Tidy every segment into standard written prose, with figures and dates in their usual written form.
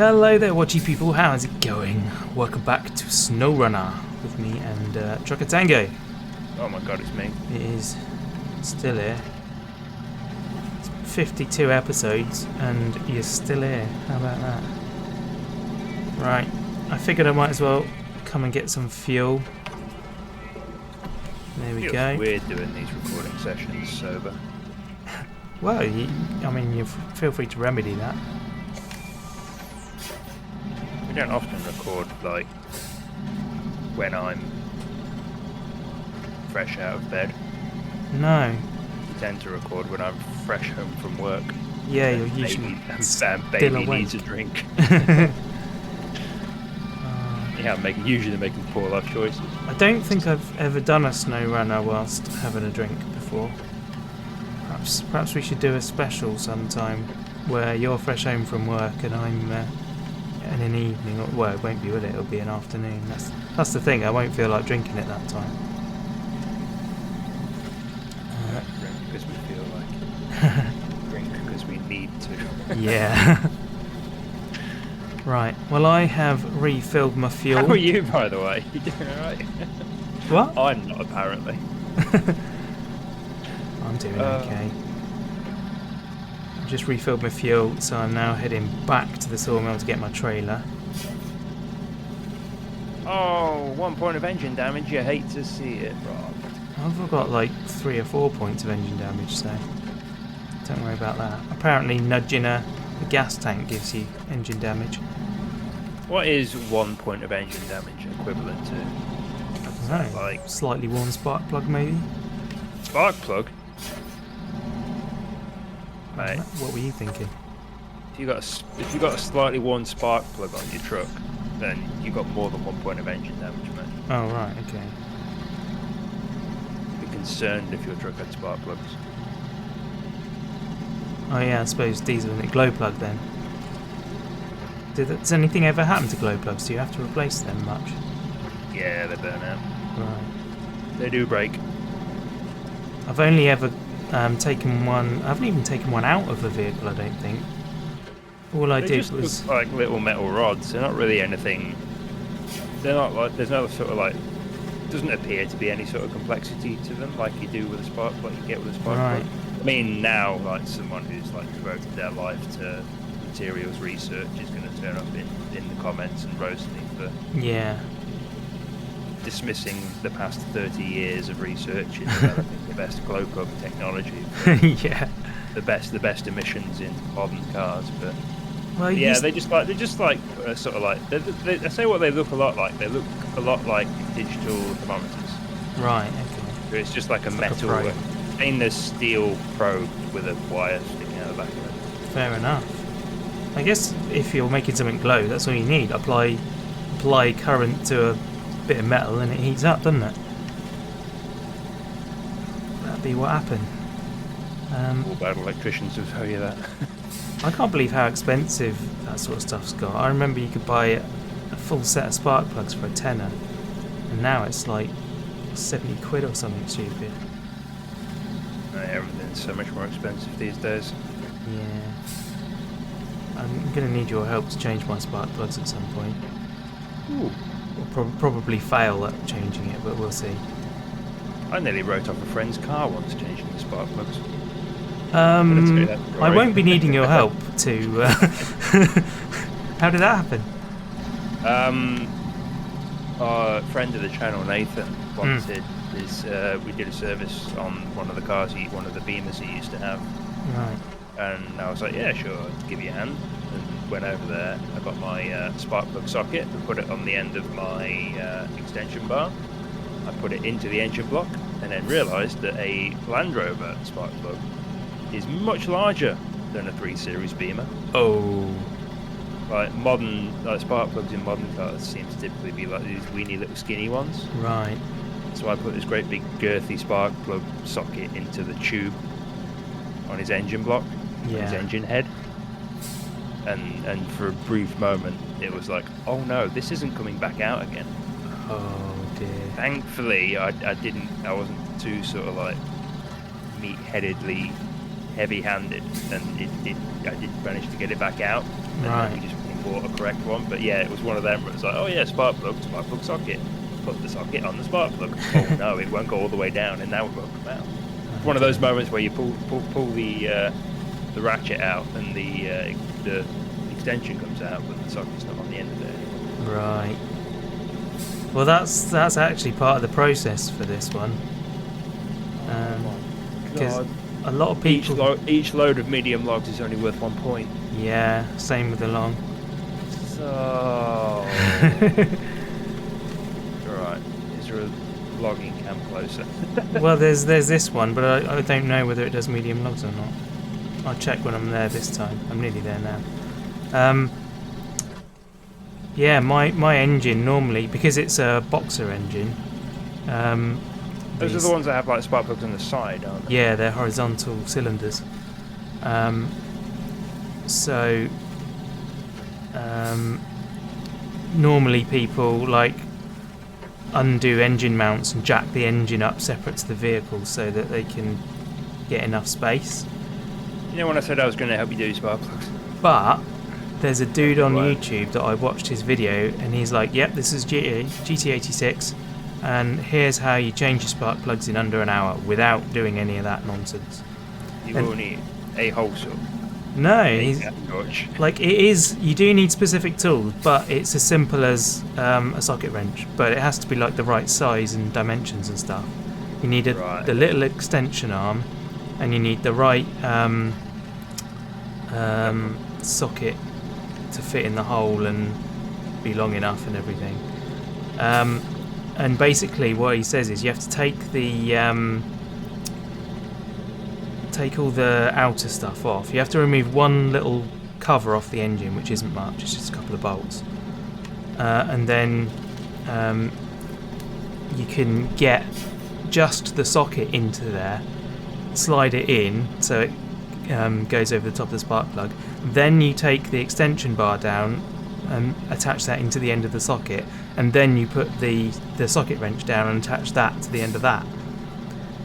Hello there, watchy people. How's it going? Welcome back to Snowrunner with me and Trucker Tango. Oh my god, it's me. It is still here. It's 52 episodes and you're still here. How about that? Right, I figured I might as well come and get some fuel. There we go. Weird doing these recording sessions sober. Well, you feel free to remedy that. We don't often record like when I'm fresh out of bed. No. We tend to record when I'm fresh home from work. Yeah, you're usually baby needs a drink. Yeah, I'm usually making poor life choices. I don't think I've ever done a snow runner whilst having a drink before. Perhaps we should do a special sometime where you're fresh home from work and I'm in an evening. Well, it won't be, will it? It'll be an afternoon. That's the thing. I won't feel like drinking at that time. Drink because we feel like. Drink because we need to. Yeah. Right. Well, I have refilled my fuel. How are you, by the way? You doing alright? What? I'm not, apparently. I'm doing okay. I've just refilled my fuel, so I'm now heading back to the sawmill to get my trailer. Oh, 1 point of engine damage. You hate to see it, Rob. I've got like 3 or 4 points of engine damage, so don't worry about that. Apparently nudging a gas tank gives you engine damage. What is 1 point of engine damage equivalent to? I don't know, like slightly worn spark plug maybe? Spark plug? Mate. What were you thinking? If you got a slightly worn spark plug on your truck, then you got more than 1 point of engine damage, mate. Oh right, okay. Be concerned if your truck had spark plugs. Oh yeah, I suppose diesel and a glow plug then. Does anything ever happen to glow plugs? Do you have to replace them much? Yeah, they burn out. Right. They do break. I've only ever taken one. I haven't even taken one out of a vehicle, I don't think. All I They did just was look like little metal rods. They're not really anything. They're not like. There's no sort of like. Doesn't appear to be any sort of complexity to them like you do with a spark, like you get with a spark plug. I mean, now like someone who's like devoted their life to materials research is going to turn up in the comments and roast me for dismissing the past 30 years of research in developing the best glow plug technology. Yeah. The best emissions in modern cars, but well, yeah, they're just like sort of like I say what they look a lot like. They look a lot like digital thermometers. Right. Okay. It's just like a metal, stainless steel probe with a wire sticking out the back of it. Fair enough. I guess if you're making something glow, that's all you need. Apply current to a bit of metal and it heats up, doesn't it? That'd be what happened. All bad electricians will tell you that. I can't believe how expensive that sort of stuff's got. I remember you could buy a full set of spark plugs for £10, and now it's like 70 quid or something stupid. Everything's so much more expensive these days. Yeah. I'm going to need your help to change my spark plugs at some point. Ooh. We'll probably fail at changing it, but we'll see. I nearly wrote off a friend's car once changing the spark plugs. I won't be needing your help to... How did that happen? Our friend of the channel, Nathan, wanted his... we did a service on one of the cars, one of the Beamers he used to have. Right. And I was like, yeah, sure, I'll give you a hand. And went over there. I got my spark plug socket and put it on the end of my extension bar. I put it into the engine block and then realised that a Land Rover spark plug is much larger than a 3 Series Beamer. Oh. Like modern spark plugs in modern cars seem to typically be like these weeny little skinny ones. Right. So I put this great big girthy spark plug socket into the tube on his engine block, his engine head. And for a brief moment it was like, oh no, this isn't coming back out again. Oh dear. Thankfully I wasn't too sort of like meat-headedly heavy-handed, and I did manage to get it back out. And right. we just bought a correct one, but yeah, it was one of them where it's like, oh yeah, spark plug socket. Put the socket on the spark plug. Oh no, it won't go all the way down, and now it won't come out. It's one of those moments where you pull the ratchet out, and the extension comes out, but the socket's not on the end of it anymore. Right. Well, that's actually part of the process for this one. Because a lot of people... Each load of medium logs is only worth 1 point. Yeah, same with the long. So... Alright, is there a logging cam closer? Well, there's this one, but I don't know whether it does medium logs or not. I'll check when I'm there this time. I'm nearly there now. Yeah, my engine normally, because it's a boxer engine... Those are the ones that have like spark plugs on the side, aren't they? Yeah, they're horizontal cylinders. Normally people like undo engine mounts and jack the engine up separate to the vehicle so that they can get enough space. You know when I said I was going to help you do spark plugs? But there's a dude on YouTube that I watched his video and he's like, yep, this is GT86 and here's how you change your spark plugs in under an hour without doing any of that nonsense. You will need a hole saw. No, like it is. You do need specific tools, but it's as simple as a socket wrench. But it has to be like the right size and dimensions and stuff. You need the little extension arm, and you need the right socket to fit in the hole and be long enough and everything. And basically, what he says is you have to take the take all the outer stuff off. You have to remove one little cover off the engine, which isn't much, it's just a couple of bolts, and then you can get just the socket into there, slide it in so it goes over the top of the spark plug, then you take the extension bar down and attach that into the end of the socket, and then you put the socket wrench down and attach that to the end of that,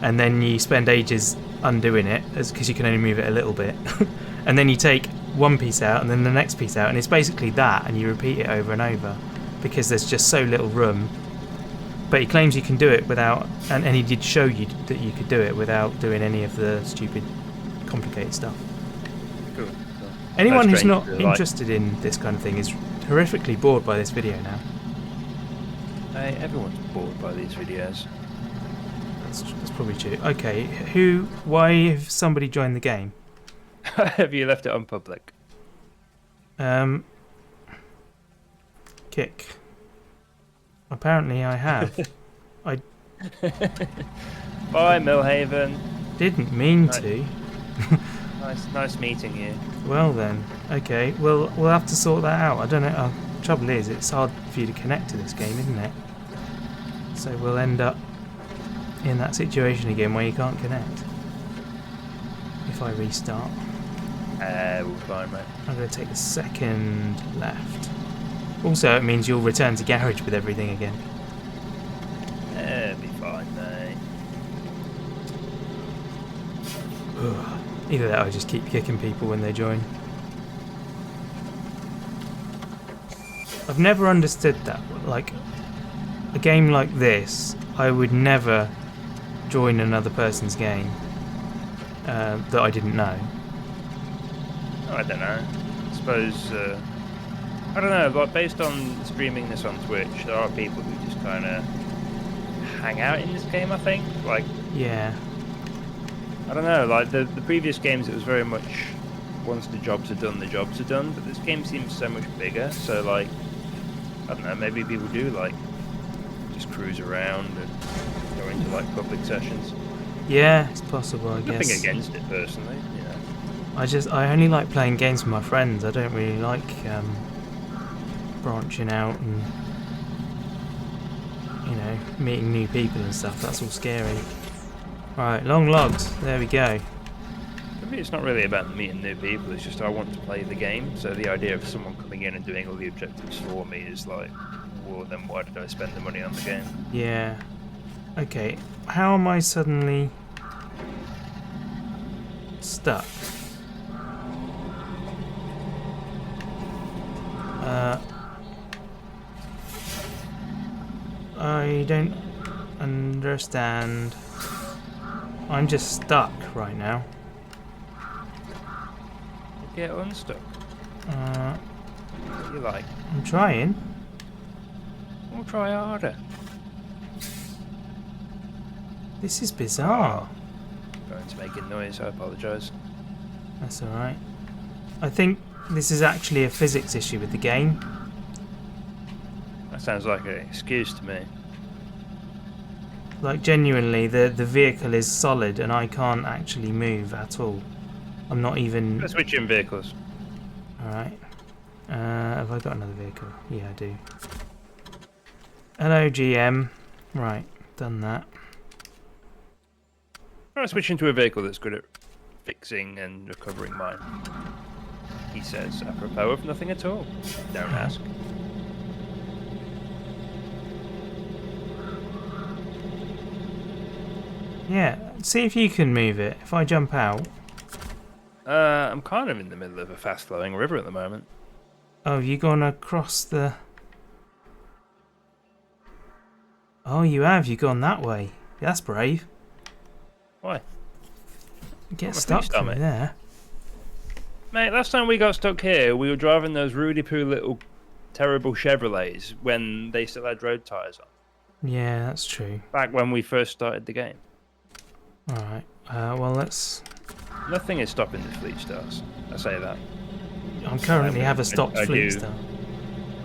and then you spend ages undoing it because you can only move it a little bit and then you take one piece out and then the next piece out, and it's basically that, and you repeat it over and over because there's just so little room. But he claims you can do it without, and he did show you that you could do it without doing any of the stupid complicated stuff. Cool. Anyone who's not interested in this kind of thing is horrifically bored by this video now. Everyone's bored by these videos. That's probably true. Okay, why have somebody joined the game? Have you left it on public? Kick. Apparently I have. I Bye, Millhaven. Didn't mean to. Nice meeting you. Well then, okay. We'll have to sort that out. I don't know. Trouble is, it's hard for you to connect to this game, isn't it? So we'll end up in that situation again where you can't connect. If I restart. We'll be fine, mate. I'm going to take a second left. Also, it means you'll return to garage with everything again. It'll be fine, mate. Either that or I just keep kicking people when they join. I've never understood that. Like, a game like this, I would never join another person's game that I didn't know. I don't know. I suppose, I don't know, but based on streaming this on Twitch, there are people who just kind of hang out in this game, I think. Like, yeah. I don't know, like the previous games, it was very much once the jobs are done, the jobs are done, but this game seems so much bigger, so like, I don't know, maybe people do like just cruise around and go into like public sessions. Yeah, it's possible, I guess. Nothing against it personally, you know. I only like playing games with my friends. I don't really like branching out and, you know, meeting new people and stuff. That's all scary. Right, long logs. There we go. For me, it's not really about meeting new people. It's just I want to play the game. So the idea of someone coming in and doing all the objectives for me is like, well, then why did I spend the money on the game? Yeah. Okay. How am I suddenly stuck? don't understand. I'm just stuck right now. Get unstuck. What do you like? I'm trying. We'll try harder. This is bizarre. Phone's making noise, I apologise. That's alright. I think this is actually a physics issue with the game. That sounds like an excuse to me. Like, genuinely, the vehicle is solid and I can't actually move at all. I'm not even... Let's switch in vehicles. Alright. Have I got another vehicle? Yeah, I do. Hello, GM. Right, done that. I'll switch into a vehicle that's good at fixing and recovering mine. He says, apropos of nothing at all. Don't ask. Yeah, see if you can move it. If I jump out... I'm kind of in the middle of a fast-flowing river at the moment. Oh, you gone across the... Oh, you have. You gone that way. That's brave. Why? Get stuck through there. Mate, last time we got stuck here, we were driving those Rudy-poo little terrible Chevrolets when they still had road tyres on. Yeah, that's true. Back when we first started the game. Alright, well, let's... Nothing is stopping the Fleet Stars. I say that. I currently have a stopped Fleet Star.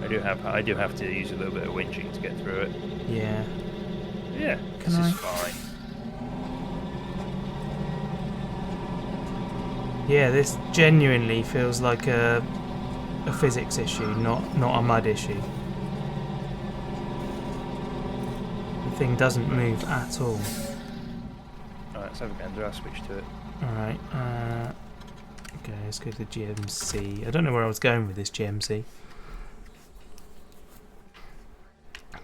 I do have to use a little bit of winching to get through it. Yeah. Yeah, this is fine. Yeah, this genuinely feels like a physics issue, not a mud issue. The thing doesn't move at all. Alright, let's have a gander. I'll switch to it. Alright, okay, let's go to the GMC. I don't know where I was going with this GMC.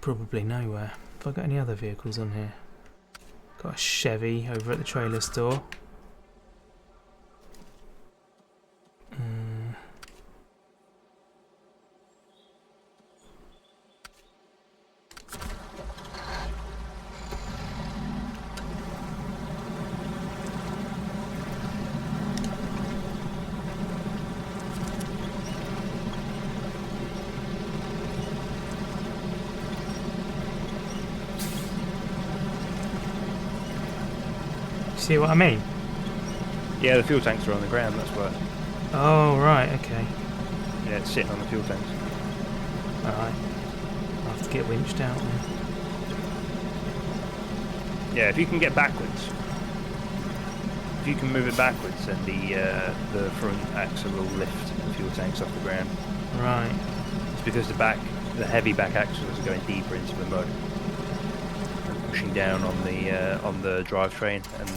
Probably nowhere. Have I got any other vehicles on here? Got a Chevy over at the trailer store. See what I mean? Yeah, the fuel tanks are on the ground, that's why. Oh, right, okay. Yeah, it's sitting on the fuel tanks. Alright. I'll have to get winched out then. Yeah, if you can get backwards. If you can move it backwards, then the front axle will lift the fuel tanks off the ground. Right. It's because the heavy back axles are going deeper into the mud. Pushing down on the drivetrain and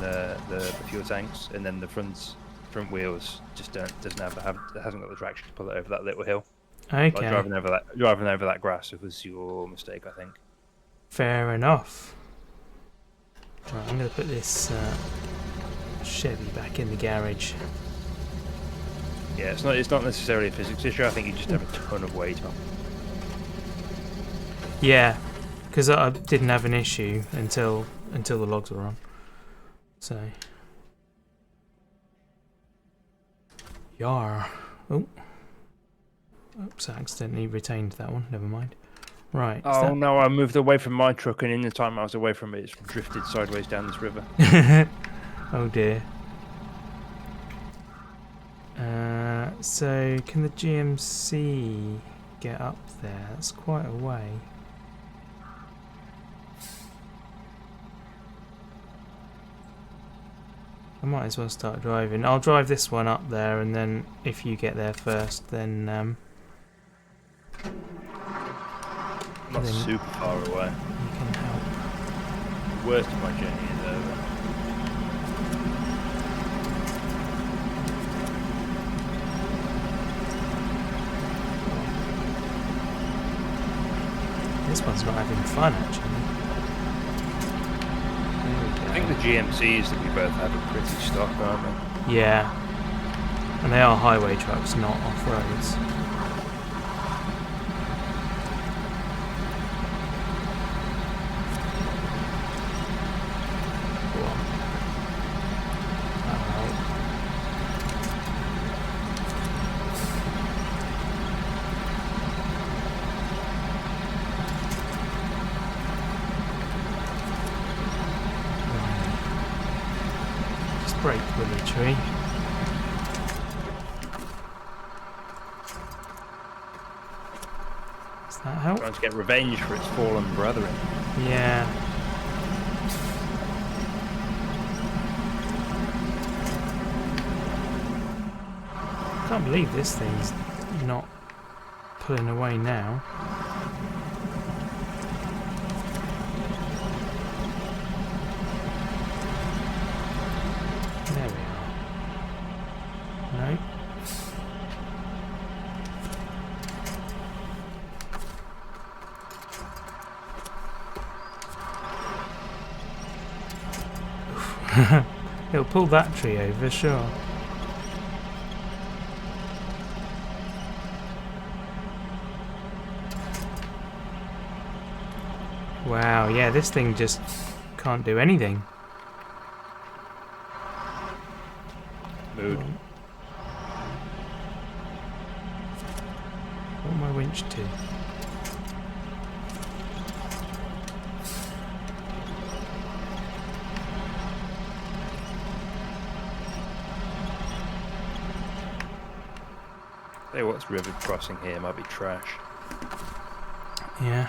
the fuel tanks, and then the front wheels just hasn't got the traction to pull it over that little hill. Okay. Like driving over that grass, it was your mistake, I think. Fair enough. Right, I'm going to put this Chevy back in the garage. Yeah, it's not necessarily a physics issue. I think you just have a ton of weight on. Yeah. Because I didn't have an issue until the logs were on. So. Yar. Oh. Oops, I accidentally retained that one. Never mind. Right. Oh no, I moved away from my truck, and in the time I was away from it, it's drifted sideways down this river. Oh dear. So, can the GMC get up there? That's quite a way. I might as well start driving. I'll drive this one up there, and then if you get there first, then Not super far away. You can help. The worst of my journey is over. This one's not having fun, actually. I think the GMCs that we both have are pretty stock, aren't they? Yeah. And they are highway trucks, not off-roads. tree. Does that help? Trying to get revenge for its fallen brethren. Yeah. I can't believe this thing's not pulling away now. There we are. No. It'll pull that tree over, sure. Wow, yeah, this thing just can't do anything. Mood. What am I winch to? Hey, what's river crossing here might be trash. Yeah.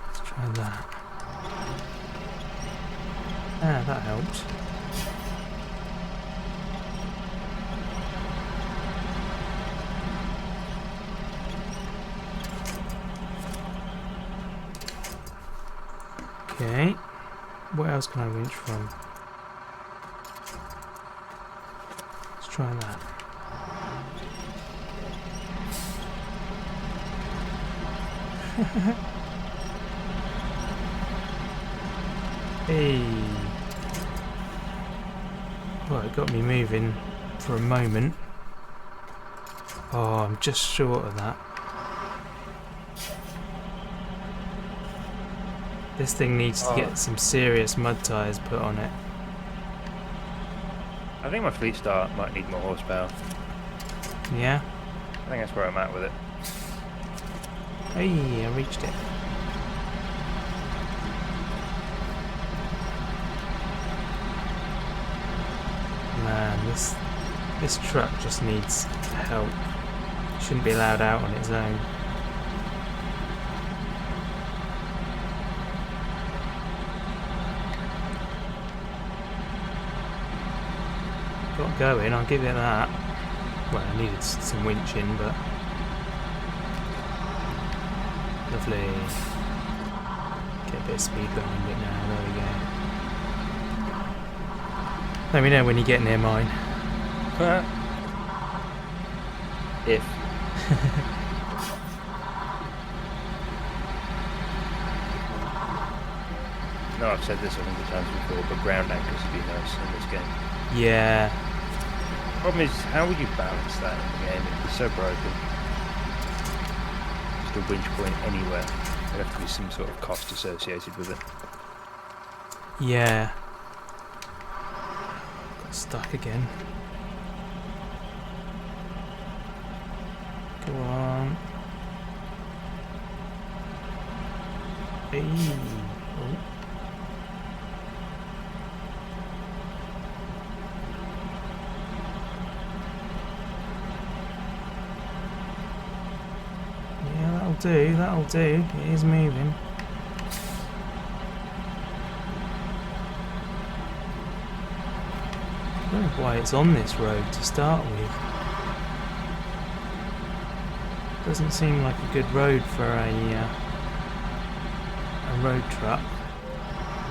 Let's try that. Ah, that helps. Okay. What else can I winch from? Let's try that. Hey. Well, it got me moving for a moment. Oh, I'm just short of that. This thing needs to get some serious mud tyres put on it. I think my fleet start might need more horsepower. Yeah? I think that's where I'm at with it. Hey, I reached it. Man, this truck just needs help. Shouldn't be allowed out on its own. Got going, I'll give it that. Well, I needed some winching, but lovely. Get a bit of speed behind it now, there we go. Let me know when you get near mine. If. No, I've said this 100 times before, but ground anchors would be nice in this game. Yeah. Problem is, how would you balance that in the game? It's so broken. Just a winch point anywhere. There'd have to be some sort of cost associated with it. Yeah. Got stuck again. Go on. Hey. Oh. That'll do. It is moving. I don't know why it's on this road to start with. Doesn't seem like a good road for a road truck.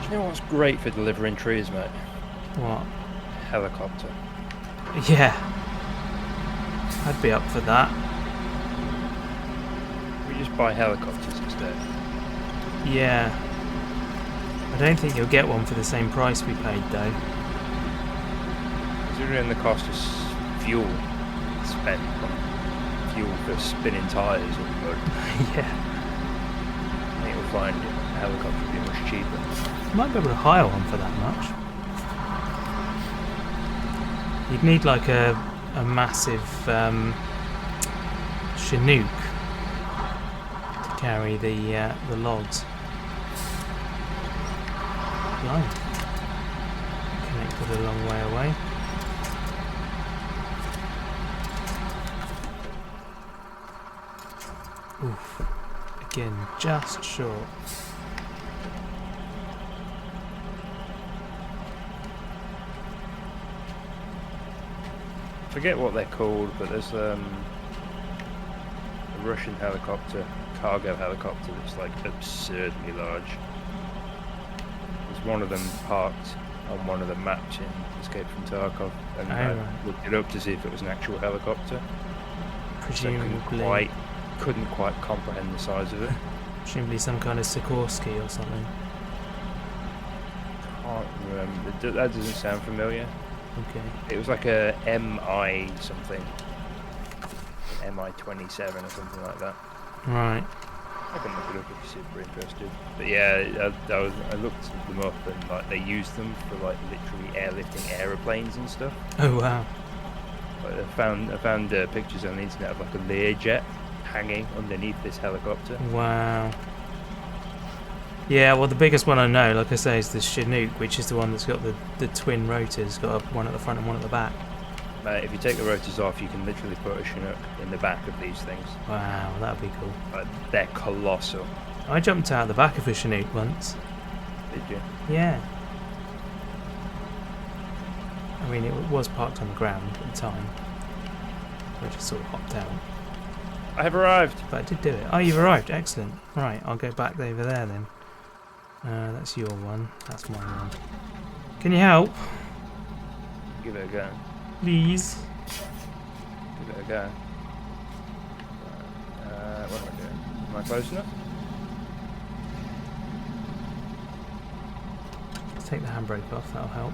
Do you know what's great for delivering trees, mate? What? Helicopter. Yeah. I'd be up for that. We just buy helicopters instead. Yeah. I don't think you'll get one for the same price we paid though. Considering the cost of fuel spent on fuel for spinning tyres on the road, Yeah. I think you'll find a helicopter will be much cheaper. Might be able to hire one for that much. You'd need like a massive Chinook to carry the logs. Line. Connect to a long way away. Oof. Again, just short. Forget what they're called, but there's a Russian helicopter, cargo helicopter that's like absurdly large. There's one of them parked on one of the maps in Escape from Tarkov, and I looked it up to see if it was an actual helicopter. Presumably, couldn't quite comprehend the size of it. Presumably some kind of Sikorsky or something. Can't remember. That doesn't sound familiar. Okay. It was like a MI something. MI-27 or something like that. Right. I can look it up if you're super interested. But yeah, I looked them up, and like they used them for like literally airlifting aeroplanes and stuff. Oh wow. Like, I found pictures on the internet of like a Learjet hanging underneath this helicopter. Wow. Yeah, well the biggest one I know, like I say, is the Chinook, which is the one that's got the twin rotors, got one at the front and one at the back. If you take the rotors off, you can literally put a Chinook in the back of these things. Wow, that'd be cool. They're colossal. I jumped out the back of a Chinook once. Did you? Yeah. I mean, it was parked on the ground at the time. I just sort of hopped out. I have arrived. But I did do it. Oh, you've arrived. Excellent. Right, I'll go back over there then. That's your one. That's my one. Can you help? Give it a go. Please. Give it a go. Right. What am I doing? Am I close enough? Let's take the handbrake off. That'll help.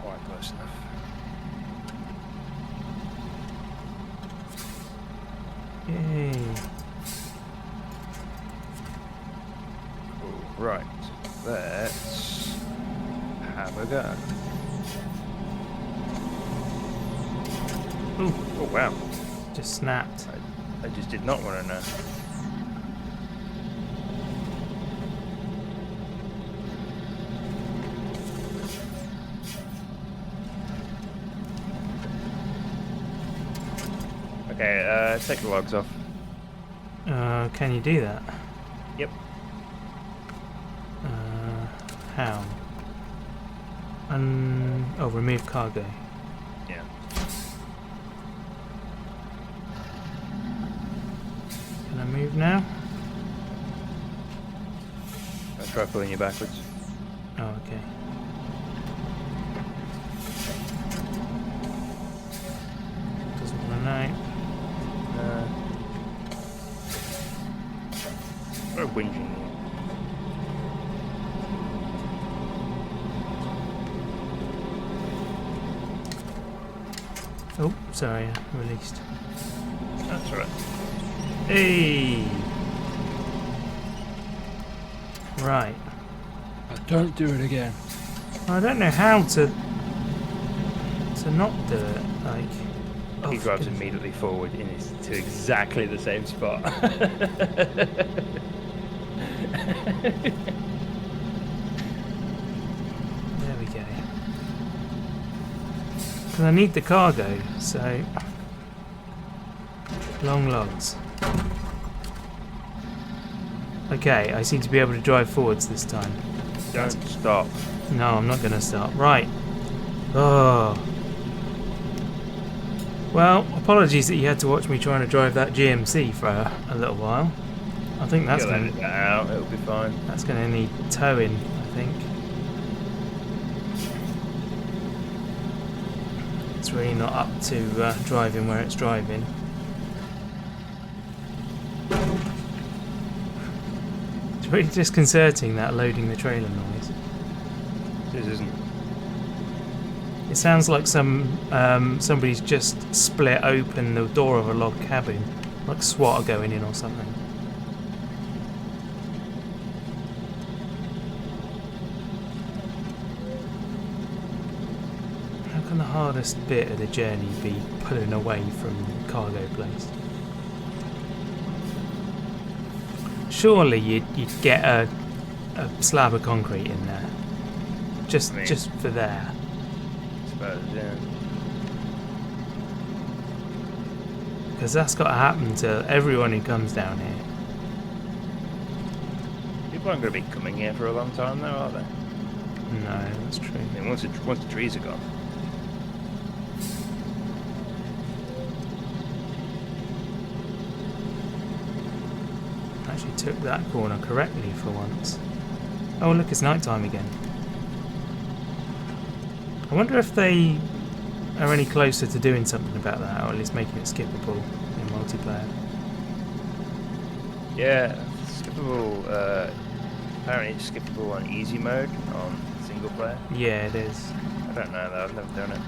Quite close enough. Yay. Right, let's have a go. Ooh. Oh wow, Just snapped. I just did not want to know. Okay, take the logs off. Can you do that? Yep. How? Oh, remove cargo. Yeah. Can I move now? I'll try pulling you backwards. Oh, okay. Doesn't want to know. What a whinging. Oh, sorry, I released. That's all right. Hey! Right. Don't do it again. I don't know how to not do it. Like, He for drives goodness. immediately forward to exactly the same spot. There we go. Because I need the cargo, so long logs. Okay, I seem to be able to drive forwards this time. Don't stop. No, I'm not going to stop. Right. Oh. Well, apologies that you had to watch me trying to drive that GMC for a little while. I think that's You'll going edit that out. It'll be fine. That's going to need towing, I think. It's really not up to driving where it's driving. It's really disconcerting, that loading the trailer noise. This isn't. It sounds like somebody's just split open the door of a log cabin, like SWAT are going in or something. How can the hardest bit of the journey be pulling away from the cargo place? Surely you'd get a slab of concrete in there. Just I mean, just for there. I suppose, yeah. Because that's got to happen to everyone who comes down here. People aren't going to be coming here for a long time, though, are they? No, that's true. I mean, once the trees are gone. Actually took that corner correctly for once. Oh look, it's night time again. I wonder if they are any closer to doing something about that, or at least making it skippable in multiplayer. Yeah, skippable. Apparently, it's skippable on easy mode on single player. Yeah, it is. I don't know though. I've never done it.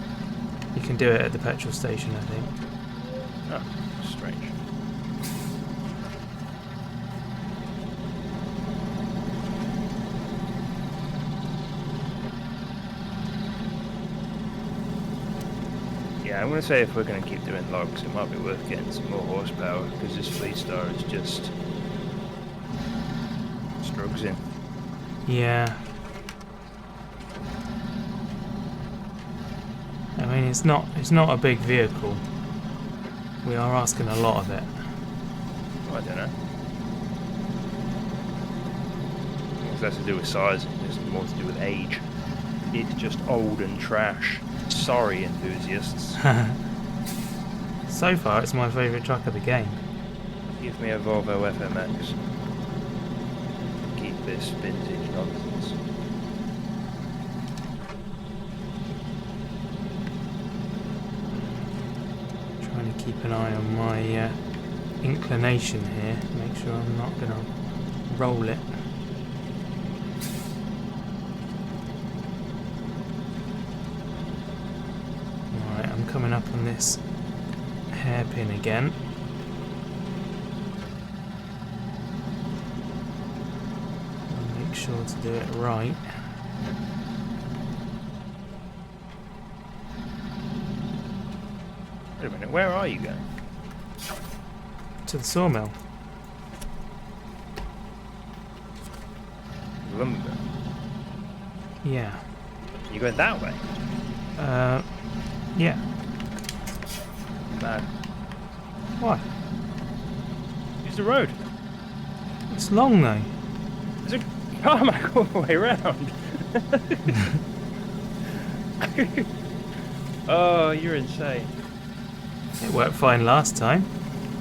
You can do it at the petrol station, I think. Oh, strange. Yeah, I'm going to say if we're going to keep doing logs, it might be worth getting some more horsepower, because this Fleet Star is just struggling. Yeah. I mean, it's not a big vehicle. We are asking a lot of it. I don't know. It's less to do with size, it's more to do with age. It's just old and trash. Sorry, enthusiasts. So far, it's my favourite truck of the game. Give me a Volvo FMX. Keep this vintage nonsense. Trying to keep an eye on my inclination here. Make sure I'm not going to roll it. Alright, I'm coming up on this hairpin again. I'll make sure to do it right. Wait a minute, where are you going? To the sawmill. Lumber. Yeah. You going that way? Yeah. Mad. Why? Use the road. It's long though. There's a tarmac all the way around. Oh, you're insane. It worked fine last time.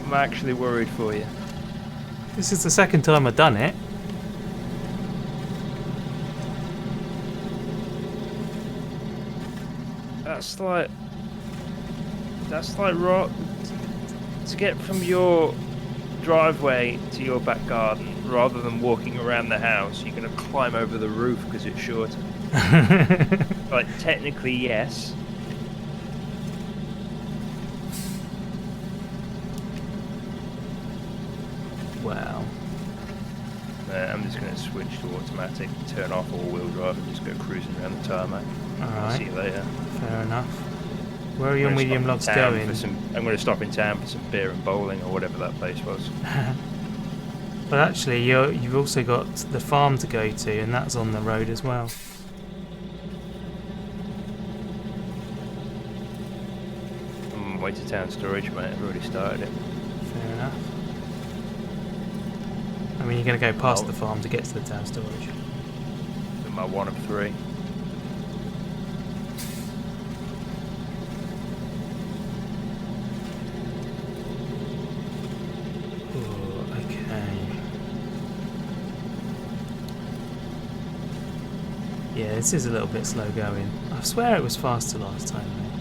I'm actually worried for you. This is the second time I've done it. That's like to get from your driveway to your back garden, rather than walking around the house, you're going to climb over the roof because it's shorter. Like, technically, yes. Wow. I'm just going to switch to automatic, turn off all-wheel drive, and just go cruising around the tarmac. Alright. See you later. Fair enough. Where are your medium logs going? I'm going to stop in town for some beer and bowling, or whatever that place was. But actually, you've also got the farm to go to, and that's on the road as well. I'm on my way to town storage, mate. I've already started it. Fair enough. I mean, you're going to go past the farm to get to the town storage. In my 1 of 3. Oh, okay. Yeah, this is a little bit slow going. I swear it was faster last time, though.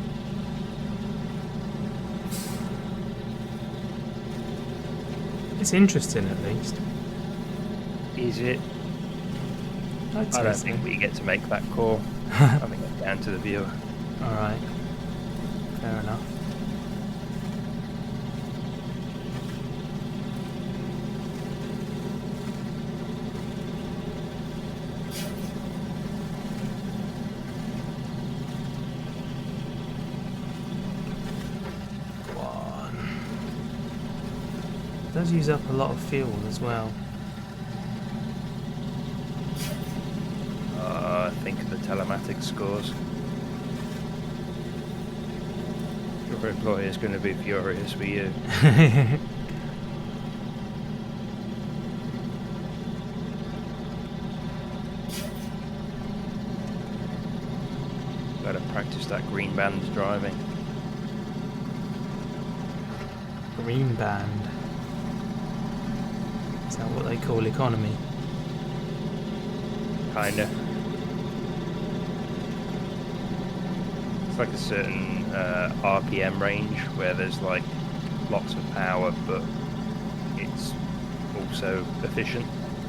It's interesting, at least. Is it? I don't think we get to make that call. I think it's down to the viewer. Alright. Fair enough. It does use up a lot of fuel as well. I think the telematics scores. Your employer's going to be furious with you. Got to practice that green band driving. Green band. Is that what they call economy? Kinda. It's like a certain RPM range where there's like lots of power, but it's also efficient.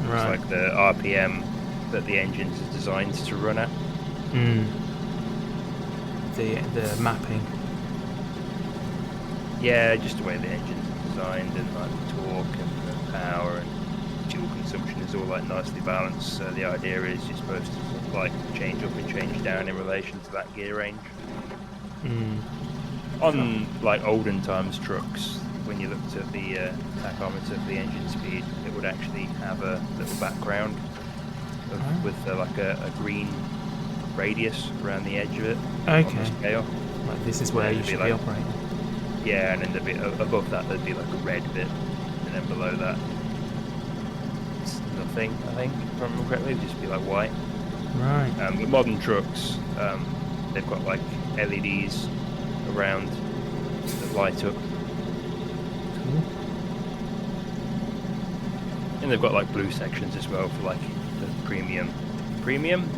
Right. It's like the RPM that the engines are designed to run at. The mapping. Yeah, just the way the engines are designed, and like the torque and the power and fuel consumption is all like nicely balanced. So the idea is you're supposed to sort of like change up and change down in relation to that gear range. On like olden times trucks, when you looked at the tachometer of the engine speed, it would actually have a little background with like a green radius around the edge of it on the scale. Like this is where you should be operating. Yeah, and then there'd be above that there'd be like a red bit, and then below that it's nothing. I think, if I remember correctly, it'd just be like white. Right. The modern trucks, they've got like LEDs around that light up. Cool. And they've got like blue sections as well for like the premium,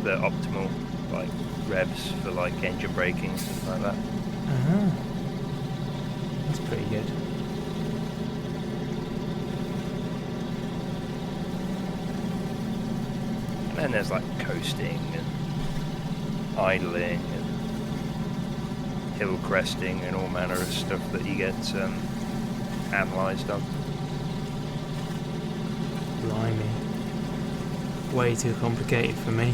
the optimal like revs for like engine braking and stuff like that. That's pretty good. And then there's like coasting and idling and hill cresting and all manner of stuff that you get analysed on. Blimey. Way too complicated for me.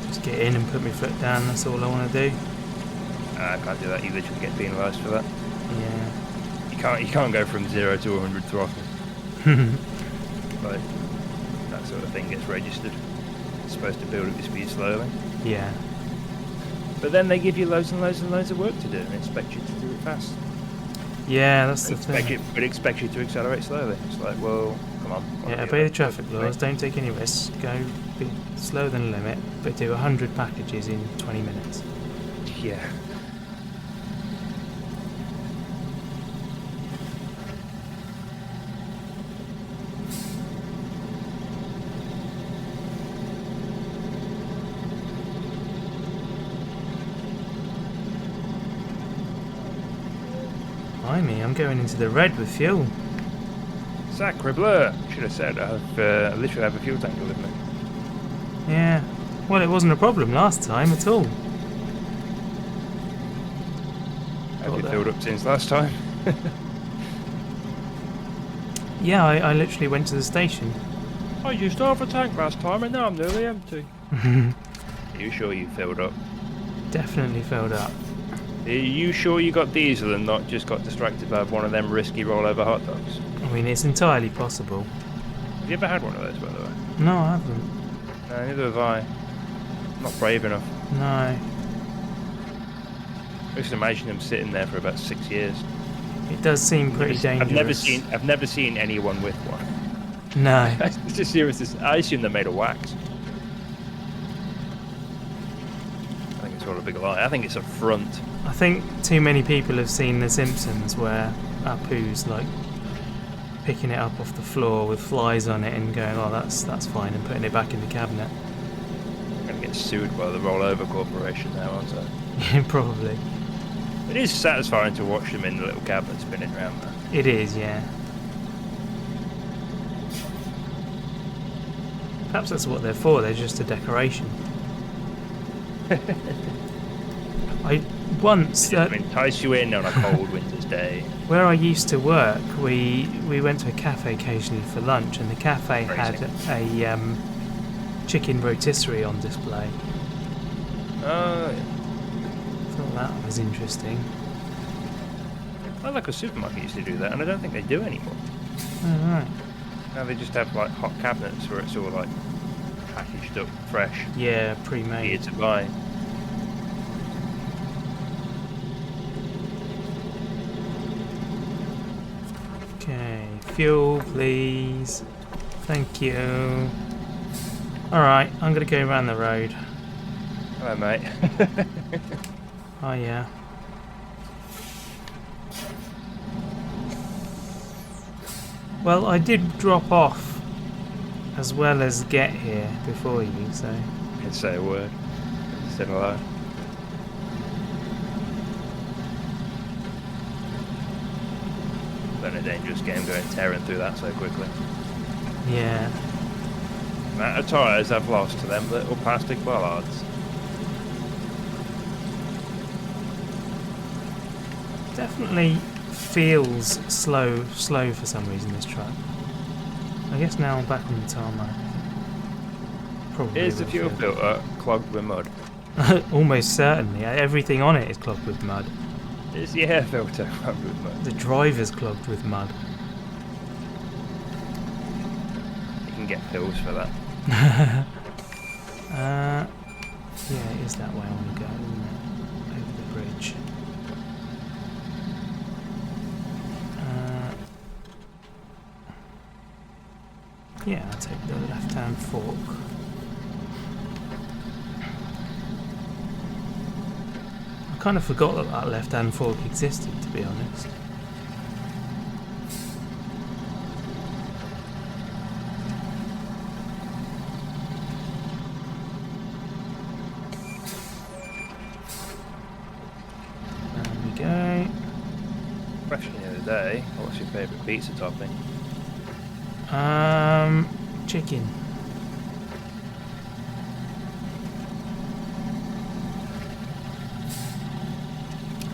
Just get in and put my foot down, that's all I want to do. I can't do that, you literally get penalised for that. Yeah. You can't go from 0 to 100 throttle. Like, that sort of thing gets registered. It's supposed to build up your speed slowly. Yeah. But then they give you loads and loads and loads of work to do and expect you to do it fast. Yeah, that's the thing. But expect you to accelerate slowly. It's like, well, come on. Yeah, obey the traffic laws, don't take any risks, go be slower than the limit, but do 100 packages in 20 minutes. Yeah. Blimey, I'm going into the red with fuel. Sacre bleu! Should have said I literally have a fuel tank with me. Yeah. Well, it wasn't a problem last time at all. Have you filled up since last time? Yeah, I literally went to the station. I used half a tank last time and now I'm nearly empty. Are you sure you filled up? Definitely filled up. Are you sure you got diesel and not just got distracted by one of them risky rollover hot dogs? I mean, it's entirely possible. Have you ever had one of those, by the way? No, I haven't. No, neither have I. I'm not brave enough. No. I just imagine them sitting there for about 6 years. It does seem pretty dangerous. I've never seen anyone with one. No. It's just serious. I assume they're made of wax. I think it's all a big lie. I think it's a front. I think too many people have seen The Simpsons where Apu's like picking it up off the floor with flies on it and going, oh, that's fine, and putting it back in the cabinet. I'm going to get sued by the Rollover Corporation now, aren't I? Yeah, probably. It is satisfying to watch them in the little cabinet spinning around there. It is, yeah. Perhaps that's what they're for, they're just a decoration. I once... entice you in on a cold winter's day. Where I used to work, we went to a cafe occasionally for lunch, and the cafe had a chicken rotisserie on display. Oh, yeah. Thought that was interesting. My local supermarket used to do that, and I don't think they do anymore. Alright. Now they just have like hot cabinets where it's all like packaged up, fresh, Yeah, here pre-made. to buy. Okay, fuel, please. Thank you. Alright, I'm gonna go around the road. Hello, mate. Oh, yeah. Well, I did drop off as well as get here before you, so... Didn't say a word. Just said hello. Been a dangerous game going tearing through that so quickly. Yeah. The amount of tyres I've lost to them little plastic bollards. Definitely feels slow for some reason, this truck. I guess now I'm back on the tarmac. Probably Is the will fuel feel. filter clogged with mud? Almost certainly. Everything on it is clogged with mud. Is the air filter clogged with mud? The driver's clogged with mud. You can get pills for that. Yeah, it is that way I want to go, isn't it? Over the bridge. Yeah, I'll take the left-hand fork. I kind of forgot that that left-hand fork existed, to be honest. There we go. Question the other day, what's your favourite pizza topping? Chicken.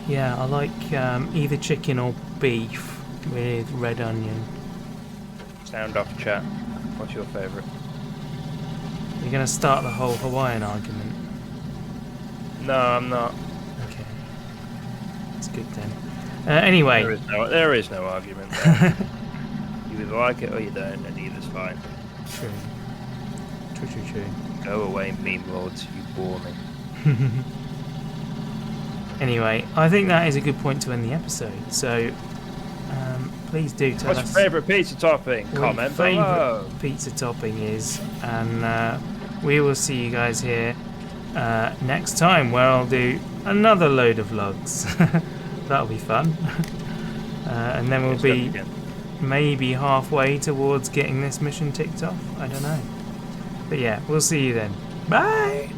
Yeah, I like either chicken or beef with red onion. Sound off, chat. What's your favourite? You're going to start the whole Hawaiian argument. No, I'm not. Okay. That's good then. Anyway. There is no argument there. You either like it or you don't, and either's fine. True. True. Go away, meme lords, you bore me. Anyway, I think that is a good point to end the episode. So, please do tell What's us your favourite pizza topping? what Comment your below. favourite pizza topping is, and we will see you guys here next time, where I'll do another load of vlogs. That'll be fun. And then we'll be maybe halfway towards getting this mission ticked off. I don't know. But yeah, we'll see you then. Bye!